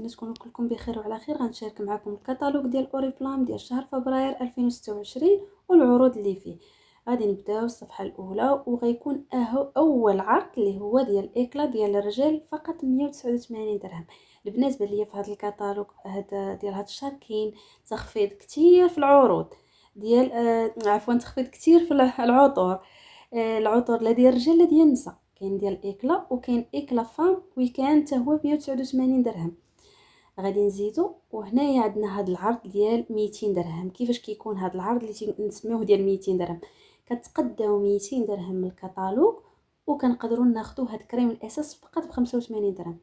كنتمنى تكونوا كلكم بخير وعلى خير. غنشارك معكم الكتالوج ديال اوريفلام ديال شهر فبراير 2026 والعروض اللي فيه. غادي نبداو الصفحه الاولى وغيكون اول عرض اللي هو ديال ايكلا ديال الرجال فقط 189 درهم. بالنسبه ليا في هذا الكتالوج هذا ديال هذا الشهر كاين تخفيض كتير في العروض ديال عفوا تخفيض كتير في العطور. العطور لا ديال الرجال لا ديال النساء. كاين ديال ايكلا وكاين ايكلا فام وكان حتى هو ب 189 درهم. غادي نزيدو وهنايا عندنا هذا العرض ديال 200 درهم. كيفاش كيكون هذا العرض اللي نسميوه ديال 200 درهم؟ كتقداو 200 درهم من الكتالوج وكنقدروا ناخذوا هاد كريم الاساس فقط ب 85 درهم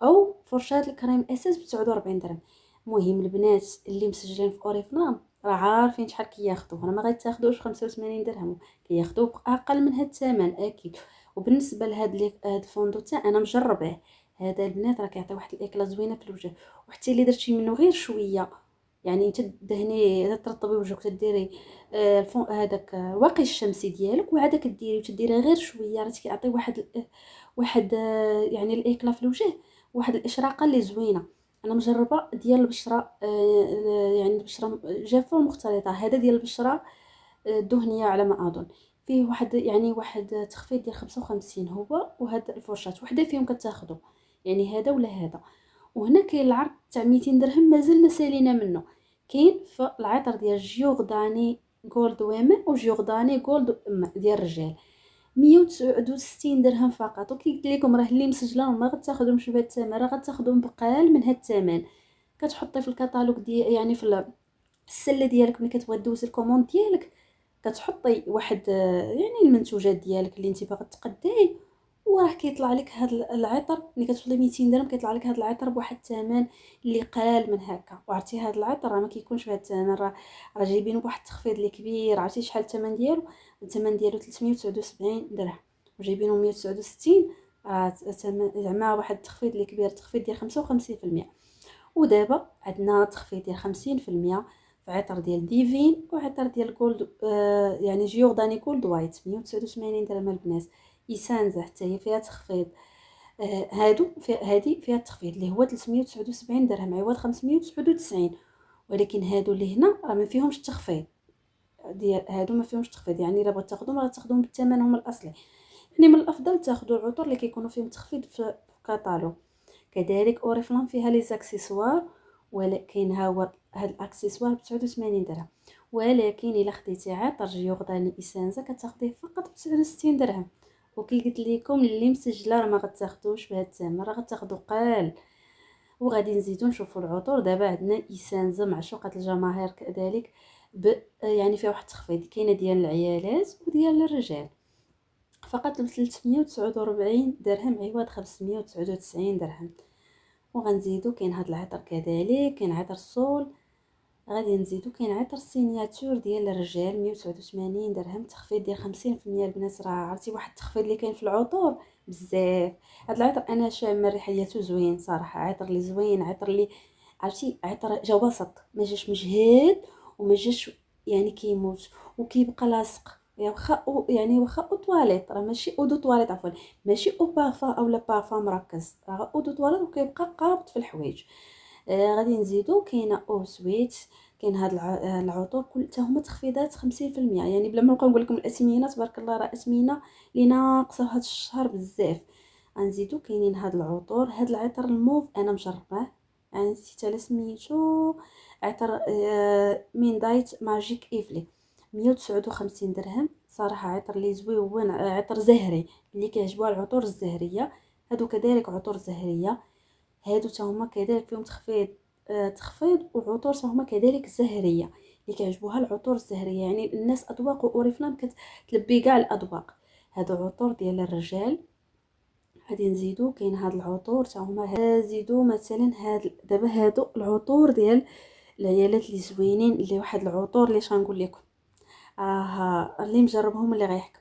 او فرشاه الكريم الاساس ب 49 درهم. المهم البنات اللي مسجلين في اوريفلام راه عارفين شحال كياخذوا، راه ما غيتاخذوش ب 85 درهم، كياخذوا باقل من هاد الثمن اكيد. وبالنسبه لهاد الفوندو تاع انا مجرباه، هذا البنات راه كيعطي واحد الاكله زوينه في الوجه، وحتى اللي درتي منه غير شويه يعني انت تدهني ترطبي وجهك تديري هذاك الواقي الشمسي ديالك وعاد كديري وتديري غير شويه، راه كيعطي واحد يعني الاكله في الوجه، واحد الاشراقه اللي زوينه. انا مجربه ديال البشره يعني البشره جافه ومختلطه، هذا ديال البشره الدهنيه على ما اظن. فيه واحد تخفيض ديال 55 هو، وهاد الفرشات وحده فيهم كتاخذوا يعني هذا ولا هذا. وهنا كاين العرض تاع 200 درهم مازال ما سالينا منه. كاين في العطر ديال جيوغداني جولد ويمن وجيوغداني جولد ديال الرجال 169 درهم فقط. وكي قلت لكم راه اللي مسجله ما غتاخذهمش بهذا الثمن، راه غتاخذهم بقال من هذا الثمن. كتحطي في الكتالوج ديال يعني في السله ديالك ملي كتبغي دوزي الكوموند ديالك، كتحطي واحد يعني المنتوجات ديالك اللي انت باغا تقداي، وراه كيطلع لك هذا العطر ملي كتوصلي 200 درهم كيطلع لك هذا العطر بواحد الثمن اللي قال من هكا. وعرفتي هذا العطر راه ما كيكونش بهذا الثمن، راه جايبينه بواحد التخفيض اللي كبير. عرفتي شحال الثمن ديالو؟ الثمن ديالو 379 درهم وجايبينه 169. زعما واحد التخفيض اللي كبير، تخفيض ديال 55%. ودابا عندنا تخفيض ديال 50% في عطر ديال ديفين وعطر ديال جولد يعني جيورداني جولد وايت 189 درهم البنات. ايسانزا حتى هي فيها تخفيض. هادو هادي فيها التخفيض اللي هو 379 درهم عوض 599. ولكن هادو اللي هنا راه ما فيهمش التخفيض ديال هادو، ما فيهمش التخفيض يعني الا بغيت تاخذهم راه تاخذهم بثمنهم الاصلي. يعني من الافضل تاخذوا العطور اللي كيكونوا فيهم تخفيض في الكتالوج. كذلك اوريفلام فيها لي زاكسيسوار، ولكن ها هو هاد الاكسسوار ب 89 درهم. ولكن الا خديتي عطر جيوغداني ايسانزا كتاخديه فقط ب 69 درهم. وكي قلت لكم اللي مسجله راه ما غتاخدوش بهذا الثمن، راه غتاخدوا قال. وغادي نزيدو نشوفوا العطور. دابا عندنا ايسانزا معشوقه الجماهير كذلك يعني فيها واحد التخفيض، كاينه ديال العيالات وديال الرجال فقط ب 349 درهم عوض 599 درهم. وغنزيدو كاين هاد العطر كذلك، كاين عطر الصول. غادي نزيدو كاين عطر سينياتور ديال الرجال 189 درهم تخفيض ديال 50%. البنات راه عرفتي واحد التخفيض اللي كاين في العطور بزاف. هاد العطر انا شامه الريحه ديالو زوين صراحه، عطر اللي زوين، عطر اللي عرفتي عطر جا وسط، ما جاش مجهد وما جاش يعني كيموت وكيبقى لاصق. يعني واخا او تواليت راه ماشي او دو تواليت عفوا، ماشي او بارفان اولا بارفان مركز، راه او دو تواليت وكيبقى قابط في الحوايج. غادي نزيدو كاينه او سويت. كاين هاد العطور كل حتى هما تخفيضات 50%. يعني بلا ما نبقى نقول لكم الاسمنه تبارك الله راه اسمنه اللي ناقصه هاد الشهر بزاف. غنزيدو كاينين هاد العطور. هاد العطر الموف انا مجرباه، يعني نسيت على سميتو، عطر من دايت ماجيك ايفلي 159 درهم. صراحه عطر لي زوين، عطر زهري اللي كيعجبوها العطور الزهريه. هادو كذلك عطور زهريه، هادو تا هما كذلك فيهم تخفيض. تخفيض وعطور تا هما كذلك زهريه اللي كيعجبوها العطور الزهريه. يعني الناس اذواق واوريفلام كتلبي كاع الاذواق. هادو عطور ديال الرجال. غادي نزيدو كاين هاد العطور تا هما زيدو مثلا دابا هادو العطور ديال العيالات اللي زوينين، اللي واحد العطور اللي شنقول لكم اللي مجربهم اللي غيحكم.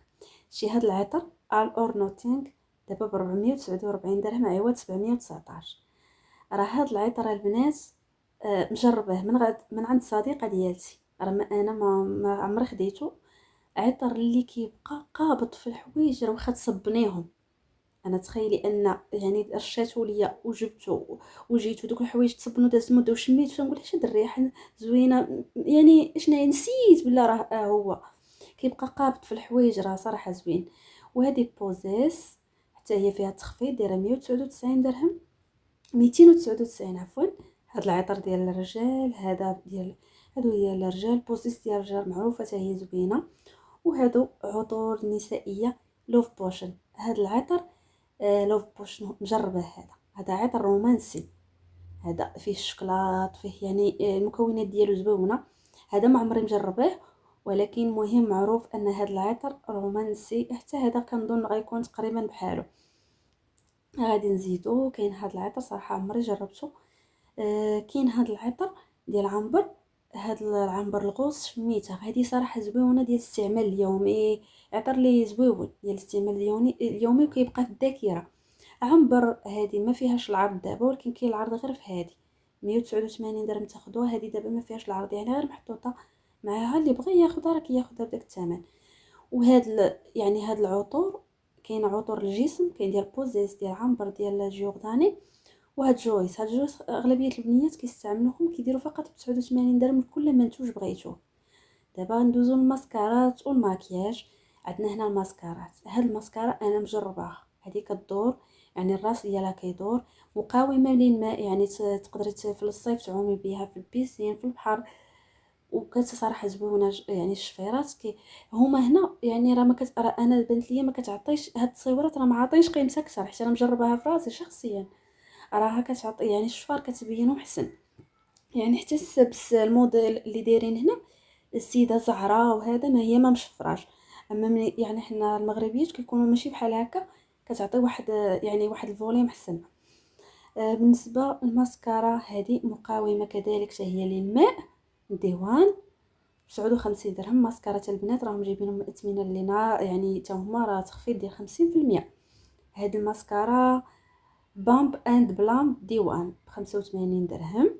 شي هاد العطر ال اور نوتينغ دابا ب 449 درهم عوض 719. راه هاد العطر البنات مجربه من عند صديقه ديالتي، راه انا ما عمري خديته. عطر اللي كيبقى قابض في الحوايج راه واخا تصبنيهم انا تخيلي ان يعني رشاتو ليا وجبتو وجيتو دوك الحوايج تصبنوا داز مده وشميتو تنقول اش هاد الريحه زوينه، يعني اشنا نسيت بلا راه هو كيبقى قابط في الحوايج، راه صراحه زوين. وهذه بوزيس حتى هي فيها تخفيض، دايره 199 درهم، 299 عفوا. هاد العطر ديال الرجال، هذا ديال هادو ديال الرجال، بوزيس ديال الرجال معروفه حتى هي زوينه. وهادو عطور نسائيه لوف بوشن. هاد العطر لوف بوشن مجربه، هذا عطر رومانسي، هذا فيه الشوكولات، فيه يعني المكونات ديالو زوينه. هذا ما عمري مجربه، ولكن مهم معروف ان هذا العطر رومانسي، حتى هذا كنظن غيكون تقريبا بحاله. غادي نزيدو، كاين هذا العطر صراحه عمري جربته. كاين هذا العطر ديال عنبر، هذا العنبر الغوص شميته، هذه صراحه زوينه ديال الاستعمال اليومي، عطر لي زويون ديال الاستعمال اليومي وكيبقى في الذاكره. عنبر هذه ما فيهاش العرض دابا، ولكن كاين العرض غير في هذه 189 درهم تاخذوها. هذه دابا ما فيهاش العرض، يعني غير محطوطه معاها، اللي بغى ياخذها راه كياخذها بداك الثمن. يعني هاد العطور، كاين عطور الجسم، كاين ديال بوزيس ديال عنبر ديال جيورداني، وهاد جويس اغلبيه البنيات كيستعملوهم، كيديروا فقط ب 89 درهم لكل منتوج بغيتوه. دابا ندوزو للماسكارات والماكياج. عندنا هنا الماسكارات، هاد الماسكارا انا مجرباها، هذه كدور، يعني الراس ديالها كيدور، مقاومه للماء، يعني تقدري في الصيف تعومي بها في البيسين في البحر، صراحه زوينه. يعني الشفيرات هما هنا، يعني راه ما راه انا بنت ليا ما كتعطيش هاد التصويرات، راه ما عاطيش قيمتها اكثر، حيت انا مجرباها في راسي شخصيا، راها كتعطي يعني الشفار كتبينو حسن. يعني حتى السبس الموديل اللي دايرين هنا السيده زهراء، وهذا ما هي ما مشفراش. اما من يعني حنا المغربيات كيكونوا ماشي بحال هكا، كتعطي واحد يعني واحد الفوليوم حسن. بالنسبه للماسكارا هذه مقاومه كذلك حتى هي للماء، ديوان 59 درهم. ماسكارا البنات راهم جايبينهم مأتمنه لينا، يعني حتى هما راه تخفيض ديال 50%. هاد الماسكارا بامب اند بلام ديوان ب85 درهم.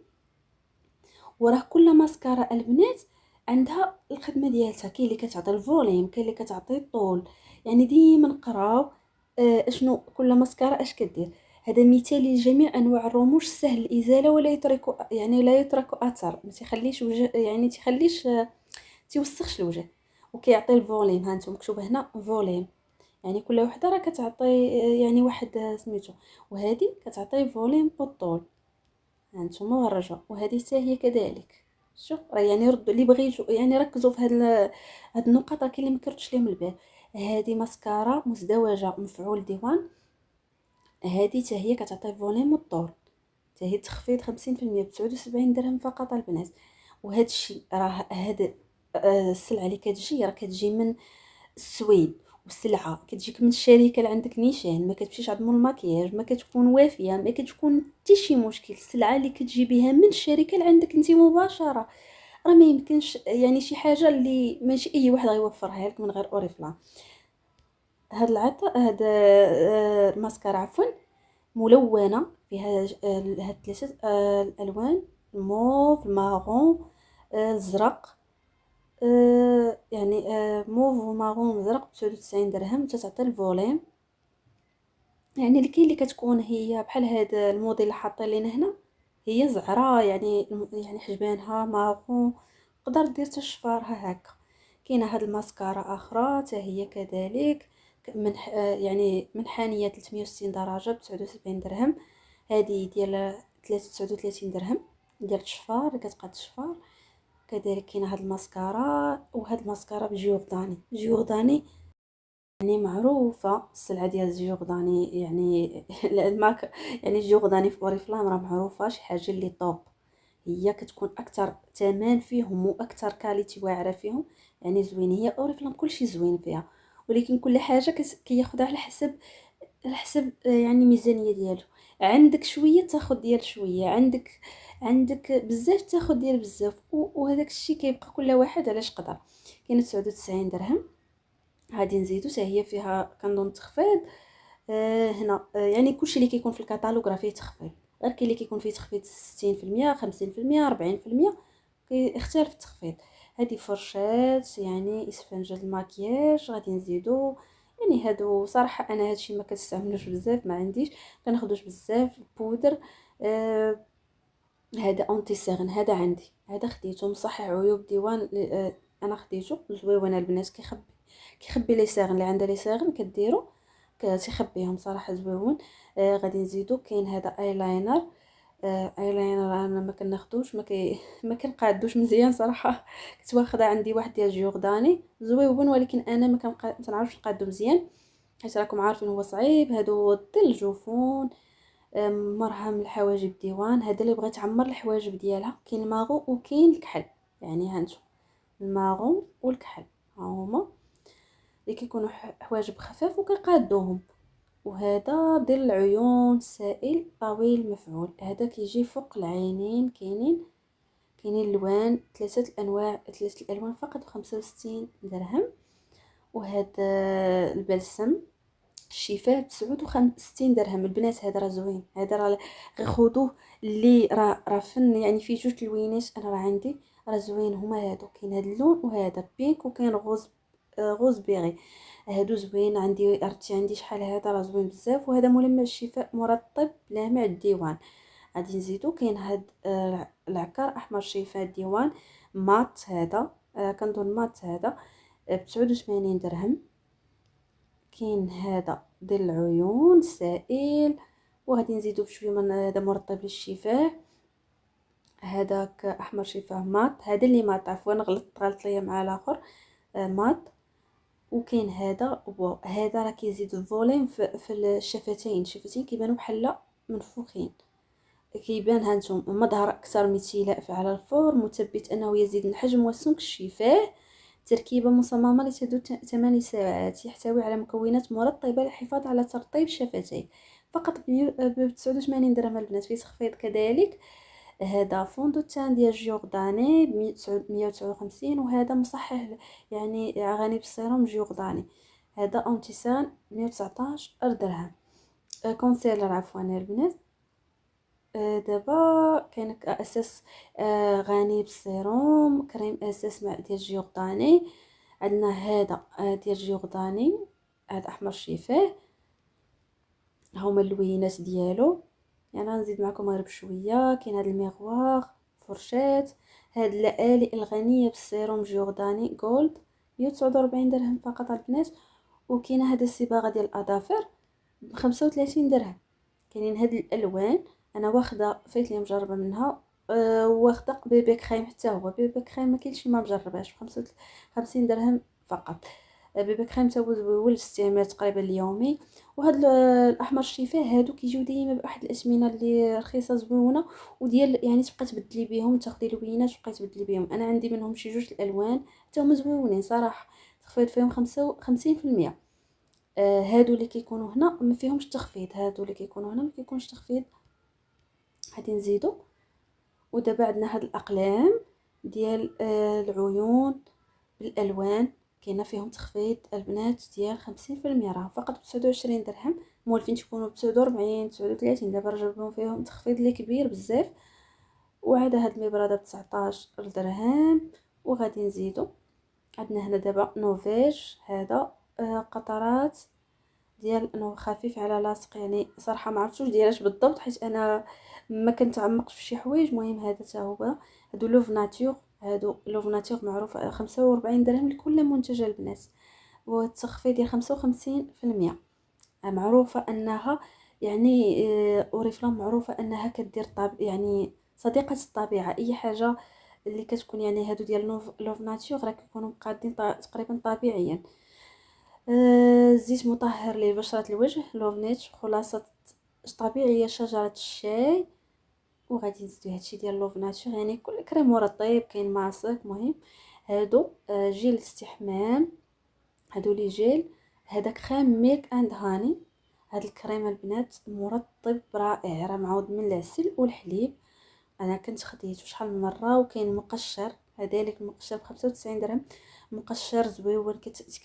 وراه كل ماسكارا البنات عندها الخدمه ديالتها، كاين اللي كتعطي الفوليم، كاين اللي كتعطي الطول، يعني ديما نقراو اشنو كل ماسكارا اش كدير. هذا مثالي لجميع انواع الرموش، سهل الازاله ولا يترك، يعني لا يترك اثر، ما تخليش وجه، يعني تخليش تيوسخش الوجه. وكيعطي الفوليم، ها انتم مكتوب هنا فوليم، يعني كل وحده راه كتعطي يعني واحد سميتو، وهذه كتعطي فوليم والطول، هانتوما ورجعوا. وهذه حتى هي كذلك. شوف راه يعني ردوا اللي بغيتو، يعني ركزوا في هاد النقط، راه كاين اللي ما كرتش ليهم البال. هذه ماسكارا مزدوجه مفعول ديوان، هذه حتى هي كتعطي فوليم والطول، حتى هي تخفيض 50% ب 79 درهم فقط البنات. وهذا الشيء راه هاد السلعه اللي كتجي راه كتجي من السويد، والسلعه كتجيك من الشركه اللي عندك نيشان، ما كتمشيش عند مول الماكياج، ما كتكون وافيه، ما كتكون حتى شي مشكل. السلعه اللي كتجي بها من الشركه اللي عندك انت مباشره، راه ما يمكنش يعني شي حاجه اللي ماشي اي واحد غيوفرها لك من غير اوريفلام. هاد العطر، هاد الماسكارا عفوا ملونه، فيها هاد ثلاثه الالوان، الموف، الماغون، الزرق. يعني موف وماغون وزرق ب99 درهم. تعطي الفوليم، يعني اللي كاين اللي كتكون هي بحال هاد الموديل اللي حاطين لينا هنا، هي زعرا، يعني يعني حجبانها ماغون، تقدر دير حتى شفارها هكا. كاينه هاد الماسكارا اخرى حتى هي كذلك من يعني من حانيه 360 درجه ب79 درهم. هذه ديال 39 درهم ديال الشفار اللي كتقاد الشفار. كذلك كاينه هاد الماسكارا، وهاد الماسكارا بجيورداني. جيورداني يعني معروفه السلعه ديال جيورداني، يعني المارك، يعني جيورداني في اوريفلام راه معروفه شي حاجه اللي طوب، هي كتكون اكثر ثمن فيهم واكثر كاليتي واعره فيهم، يعني زوين. هي اوريفلام كلشي زوين فيها، ولكن كل حاجه كياخذها على حسب يعني الميزانيه ديالو. عندك شويه تاخذ ديال شويه، عندك بزاف تاخذ ديال بزاف، وهذاك الشيء كيبقى كل واحد علاش قدر. كاينه 99 درهم. غادي نزيدو حتى هي فيها كنظن تخفيض. هنا يعني كلشي اللي كيكون في الكتالوج راه فيه تخفيض، غير كاين اللي كيكون فيه تخفيض 60%، 50%، 40%، كيختلف التخفيض. هذه فرشات يعني اسفنجه الماكياج. غادي نزيدو يعني هادو صراحه انا هادشي ما كنستعملوش بزاف، ما عنديش كناخدوش بزاف البودر. آه هذا اونتي سيغن، هذا عندي، هذا خديته مصحح عيوب ديوان. انا خديته زويون البنات، كيخبي لي سيغن، اللي عندها لي سيغن كديرو كتخبيهم صراحه زويون. غادي نزيدو كاين هذا ايلاينر. ايلاينر انا ما كناخدوش، ما كنقادوش مزيان صراحه. كنت واخده عندي واحد ديال جيورداني زويون، ولكن انا ما كنعرفش نقادو مزيان، حيت راكم عارفين هو صعيب. هادو ظل الجفون. مرهم الحواجب ديوان، هذا اللي بغيت تعمر الحواجب ديالها. كاين الماغو وكاين الكحل، يعني هانتو الماغو والكحل ها هما اللي كيكونوا حواجب خفاف وكنقادوهم. وهذا ديال العيون سائل طويل المفعول، هذا كيجي فوق العينين. كاينين الوان، ثلاثه الانواع، ثلاثه الالوان فقط ب65 درهم. وهذا البلسم الشفاه ب69 درهم البنات. هذا راه زوين، هذا راه غير خذوه، اللي راه فن يعني فيه جوج لوينات. انا راه عندي راه زوين هما هادو، كاين هذا اللون وهذا بينك، وكاين غوز غوز بيغي. هادو زوين عندي، رتي عندي شحال. هذا راه زوين بزاف. وهذا ملمع الشفاء مرطب لامع الديوان. غادي نزيدو كاين هاد العكار احمر شفاء الديوان مات. هذا كنظن مات، هذا ب89 درهم. كاين هذا ديال العيون سائل. وغادي نزيدو بشويه من هذا مرطب للشفاه، هذاك احمر شفاه مات. هذا اللي مات، عفوا غلط ليا مع الاخر. مات. وكاين هذا هذا راه كيزيد الفوليم في الشفتين كيبانوا بحال منفوخين. كيبان هانتوما مظهر اكثر مثيلاء على الفور، مثبت انه يزيد من حجم وسمك الشفاه. تركيبه مصممه لتدوم 8 ساعات، يحتوي على مكونات مرطبه للحفاظ على ترطيب الشفتين، فقط ب 89 درهم البنات، في تخفيض كذلك. هذا فوندو تان ديال جيورداني ب 159، وهذا مصحح يعني غني بالسيروم جيورداني. هذا اونتيسان 119 درهم. كونسيلر عفوا يا البنات. دابا كاين اساس غني بالسيروم، كريم اساس مع ديال جيورداني. عندنا هذا ديال جيورداني، هذا احمر شفاه. هما اللوينات ديالو، يعني غنزيد معكم غير بشويه. كاين هذا الميغوار فرشات. هاد اللآلئ الغنيه بالسيروم جيورداني جولد 149 درهم فقط البنات. وكاينه هذا الصباغه ديال الاظافر ب35 درهم. كاينين هاد الالوان، انا واخده فايت لي مجربه منها. واخده بيبي كريم، حتى هو بيبي كريم ما كاينش ما مجرباش، ب55 درهم فقط. بيبي كريم تا هو زوين للاستعمال تقريبا اليومي. وهاد الاحمر الشفاه هادو كيجيو ديما بواحد الاسمنه اللي رخيصه زوينه، وديال يعني تبقى تبدلي بهم، تاخدي لوينات تبقاي تبدلي بهم. انا عندي منهم شي جوج الالوان حتى هما زوينين صراحه، تخفيض فيهم 55%. هادو اللي كيكونوا هنا ما فيهمش تخفيض، هادو اللي كيكونوا هنا ما كيكونش تخفيض. غادي نزيدو. ودابا عندنا هاد الاقلام ديال العيون بالالوان، كاينه فيهم تخفيض البنات ديال 50%، راه فقط ب29 درهم. مولفين تكونوا ب49 39، دابا رجعوا فيهم تخفيض اللي كبير بزاف. وعاد هاد المبرده ب19 درهم. وغادي نزيدو عندنا هنا دابا نوفيج، هذا قطرات ديال انه خفيف على لاصق. يعني صراحه ما عرفتش واش دايراش بالضبط، حيت انا ما كنتعمقش في شي حوايج. المهم هذا حتى هو. هادو لوف ناتور، هادو لوف ناتور معروف 45 درهم لكل منتج البنات، والتخفيض ديال 55%. معروفه انها يعني اوريفلام معروفه انها كدير يعني صديقه الطبيعه. اي حاجه اللي كتكون يعني هادو ديال لوف ناتور راه كيكونوا مقادين تقريبا طبيعيا. زيت مطهر لبشرة الوجه لوفنيت، خلاصة طبيعية شجرة الشاي. وغادي نزيدو هادشي ديال لوف ناتور، يعني كل كريم مرطب، كاين ماسك. مهم هادو جيل استحمام، هادو لي جيل. هذا كريم ميلك اند هاني. هاد الكريم البنات مرطب رائع، راه معوض من العسل والحليب. انا كنت خديته شحال من مره. وكاين مقشر، هذالك المقشر ب95 درهم. مقشر زويون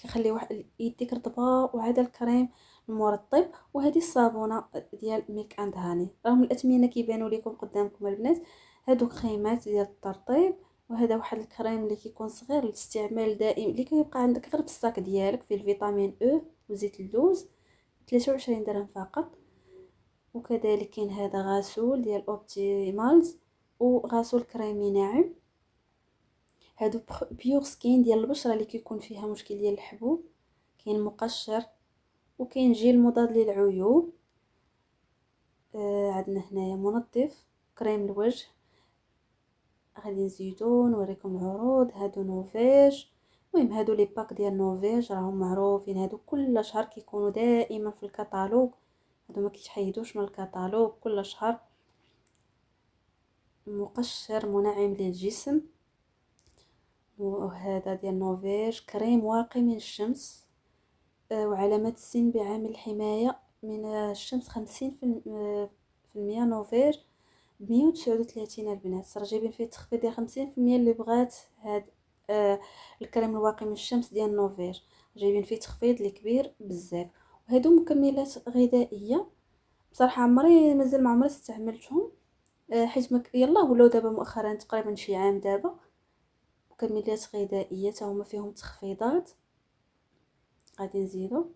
كيخلي واحد يديك رطبه. وهذا الكريم المرطب. وهذه الصابونه ديال ميك اند هاني، راهم الاثمنه كيبانوا لكم قدامكم البنات. هادو كريمات ديال الترطيب. وهذا واحد الكريم اللي كيكون صغير للاستعمال دائم، اللي كيبقى عندك غير في الصاك ديالك، فيه الفيتامين او وزيت اللوز 23 درهم فقط. وكذلك كاين هذا غسول ديال اوبتيمالز وغسول كريمي ناعم. هادو بيور سكين ديال البشره اللي كيكون فيها مشكل ديال الحبوب. كاين مقشر وكاين جيل مضاد للعيوب. عندنا هنايا منظف كريم الوجه. غادي نزيدو نوريكم العروض. هادو نوفيج. المهم هادو لي باك ديال نوفيج راهم معروفين، هادو كل شهر كيكونوا دائما في الكتالوج. هادو ما كيتحيدوش من الكتالوج كل شهر. مقشر منعم للجسم. وهذا ديال نوفيج كريم واقي من الشمس. وعلامات السن بعامل الحماية من الشمس 50% نوفيج ب139 البنات. راه جايبين فيه تخفيض ديال 50% اللي بغات هاد الكريم الواقي من الشمس ديال نوفيج، جايبين فيه تخفيض اللي كبير بزاف. وهادو مكملات غذائيه. بصراحه مازال ما عمري استعملتهم، حيت يلا ولاو دابا مؤخرا تقريبا شي عام دابا. مكملات غذائيه تا هما فيهم تخفيضات. غادي نزيدو.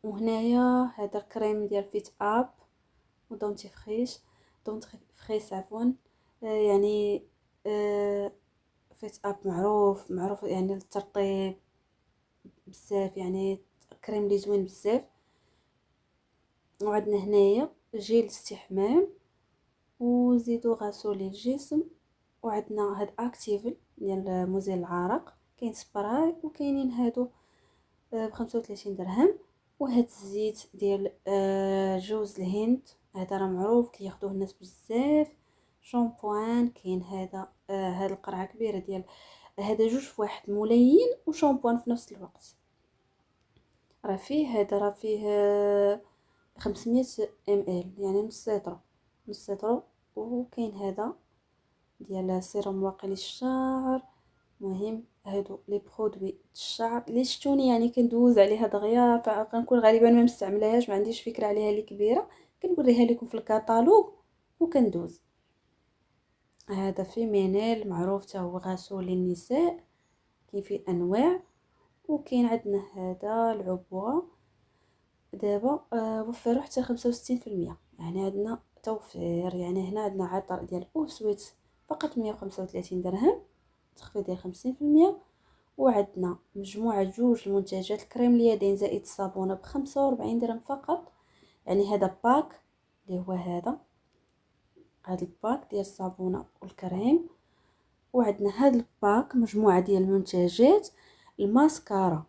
وهنايا هذا الكريم ديال فيت اب ودونتيفريش دونتيفريش عفوا. يعني فيت اب معروف يعني للترطيب بزاف، يعني كريم لي زوين بزاف. وعندنا هنايا جيل استحمام وزيدو غسول للجسم. وعندنا هاد اكتيفل ديال مزيل العرق. كاين سبراي وكاينين هادو ب35 درهم. وهاد الزيت ديال جوز الهند، هذا راه معروف كياخدوه الناس بزاف. شامبوان كاين هذا هاد القرعه كبيره ديال هذا جوج في واحد، ملين وشامبوان في نفس الوقت. راه فيه 500 ml يعني نص لتر. وكاين هذا ديال سيروم واقي للشعر. مهم هادو لي برودوي الشعر اللي شتوني يعني كندوز عليها دغيا، فكنكون غالبا ما مستعملهاش، ما عنديش فكره عليها اللي كبيره. كنوريها لكم في الكتالوج وكندوز. هذا فيمينيل معروف تا هو غسول للنساء، كاين فيه انواع. وكاين عندنا هذا العبوه دابا وفروا حتى 65%، يعني عندنا توفير. يعني هنا عندنا عطر ديال اوسويت فقط 135 درهم، تخفيض ديال 50%. وعندنا مجموعة جوج المنتجات الكريم اليدين زائد الصابونة ب45 درهم فقط. يعني هذا باك اللي هو هذا الباك ديال الصابونة والكريم. وعندنا هذا الباك مجموعة ديال المنتجات الماسكارا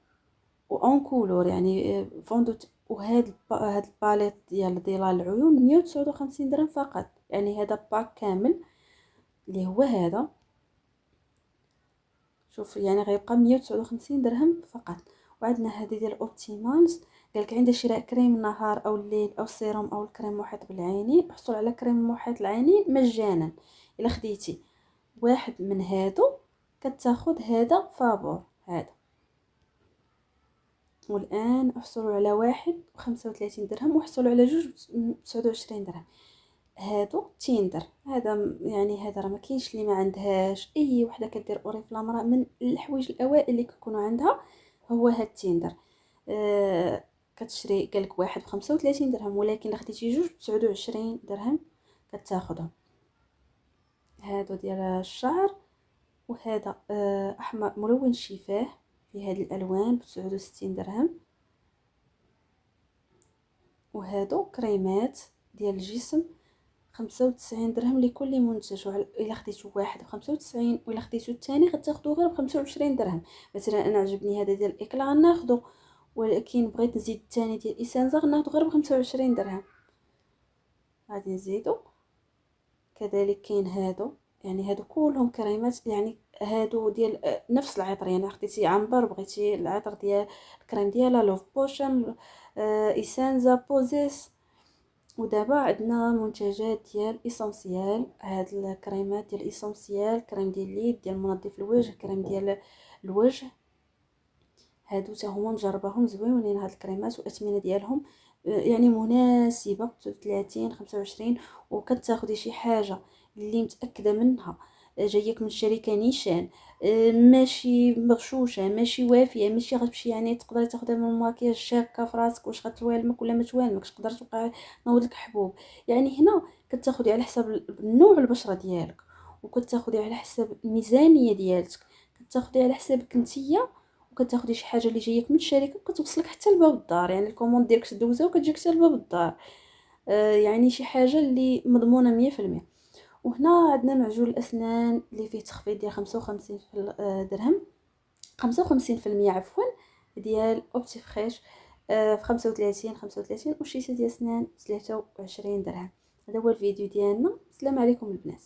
وأون كولور يعني فوندوت. وهذا هاد الباليت ديال ظلال العيون 159 درهم فقط. يعني هذا باك كامل اللي هو هذا، شوف يعني غيبقى 159 درهم فقط. وعندنا هذه ديال اوبتيمالز، قالك عند شراء كريم النهار او الليل او السيروم او الكريم محيط بالعينين احصل على كريم محيط العينين مجانا. الا خديتي واحد من هادو كتاخذ هذا فابور هذا. والان احصلوا على 1 و35 درهم واحصلوا على جوج ب29 درهم. هادو تيندر هذا يعني هذا راه ما كاينش اللي ما عندهاش. اي وحده كدير اوريفلام راه من الحوايج الاوائل اللي كيكونوا عندها هو هاد تيندر. كتشري قالك واحد ب35 درهم، ولكن الا خديتي جوج ب29 درهم كتاخذهم. هادو ديال الشعر. وهذا احمر ملون الشفاه في هذه الالوان ب69 درهم. وهادو كريمات ديال الجسم 95 درهم لكل منتج. الا خديتو واحد ب95 والا خديتو الثاني غتاخدو غير ب25 درهم. مثلا انا عجبني هذا ديال الاكلا غناخدو، ولكن بغيت نزيد الثاني ديال اسانزا غناخدو غير ب25 درهم. غادي نزيدو. كذلك كاين هادو، يعني هادو كلهم كريمات، يعني هادو ديال نفس العطر. يعني خديتي عنبر بغيتي العطر ديال الكريم ديالها لوف بوشن اسانزا بوزيس. ودابا عندنا منتجات ديال اسونسيال. هاد الكريمات ديال اسونسيال، كريم ديال اليد ديال منظف الوجه، كريم ديال الوجه. هادو حتى هما مجرباهم زوينين هاد الكريمات، والاثمنه ديالهم يعني مناسبه 30 25. وكتاخدي شي حاجه اللي متاكده منها جايك من الشركه نيشان، ماشي مغشوشه، ماشي وافيه، ماشي غتمشي يعني تقدري تاخديها من الماكياج شاكه في راسك واش غتوالمك ولا ما توالمكش، تقدر توقع نوض لك حبوب. يعني هنا كتاخدي على حسب نوع البشره ديالك، وكتاخدي على حسب الميزانيه ديالتك، كتاخدي على حسابك نتيا، وكتاخدي شي حاجه اللي جايك من الشركه كتوصلك حتى لباب الدار، يعني الكوموند ديالك تدوزها وكتجيك حتى لباب الدار. يعني شي حاجه اللي مضمونه 100%. وهنا عندنا معجون الاسنان اللي فيه تخفيض ديال 55 درهم، 55% عفوا، ديال اوبتي فريش، في 35 وشيشه ديال اسنان 23 درهم. هذا هو الفيديو ديالنا. السلام عليكم البنات.